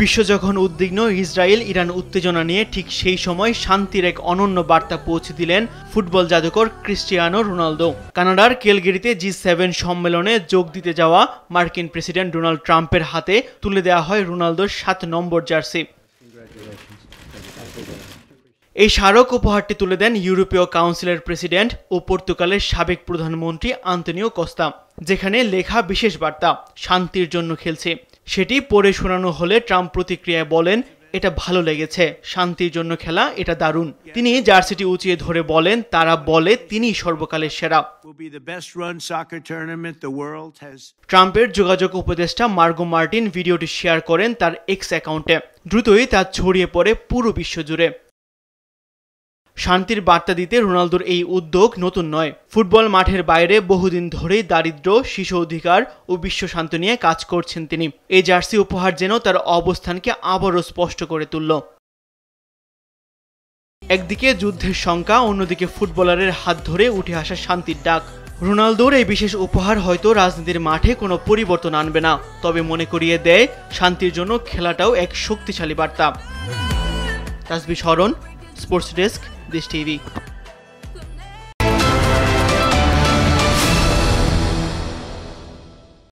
বিশ্ব যখন উদ্বিগ্ন, ইসরায়েল ইরান উত্তেজনা নিয়ে, ঠিক সেই সময় শান্তির এক অনন্য বার্তা পৌঁছে দিলেন ফুটবল জাদুকর ক্রিস্টিয়ানো রোনালদো। কানাডার ক্যালগারিতে G7 সম্মেলনে যোগ দিতে যাওয়া মার্কিন প্রেসিডেন্ট ডোনাল্ড ট্রাম্পের হাতে তুলে দেওয়া হয় রোনালদোর 7 নম্বর জার্সি। এই স্মারক উপহারটি তুলে দেন ইউরোপীয় কাউন্সিলের প্রেসিডেন্ট ও পর্তুগালের সাবেক প্রধানমন্ত্রী আন্তোনিও কস্তা, যেখানে লেখা বিশেষ বার্তা, শান্তির জন্য খেলছে। সেটি পড়ে শোনানো হলে ট্রাম্প প্রতিক্রিয়ায় বলেন, এটা ভালো লেগেছে, শান্তির জন্য খেলা, এটা দারুণ। তিনি জার্সিটি উঁচিয়ে ধরে বলেন, তারা বলে তিনি সর্বকালের সেরা। ট্রাম্পের যোগাযোগ উপদেষ্টা মার্গো মার্টিন ভিডিওটি শেয়ার করেন তার এক্স অ্যাকাউন্টে। দ্রুতই তা ছড়িয়ে পড়ে পুরো বিশ্ব জুড়ে। শান্তির বার্তা দিতে রোনালদোর এই উদ্যোগ নতুন নয়। ফুটবল মাঠের বাইরে বহুদিন ধরেই দারিদ্র, শিশু অধিকার ও বিশ্ব শান্তি নিয়ে কাজ করছেন তিনি। এই জার্সি উপহার যেন তার অবস্থানকে আবারও স্পষ্ট করে তুলল। একদিকে যুদ্ধের শঙ্কা, অন্যদিকে ফুটবলারের হাত ধরে উঠে আসা শান্তির ডাক। রোনালদোর এই বিশেষ উপহার হয়তো রাজনীতির মাঠে কোনো পরিবর্তন আনবে না, তবে মনে করিয়ে দেয় শান্তির জন্য খেলাটাও এক শক্তিশালী বার্তা। তাসবিহ শরণ, স্পোর্টস ডেস্ক, দেশ টিভি।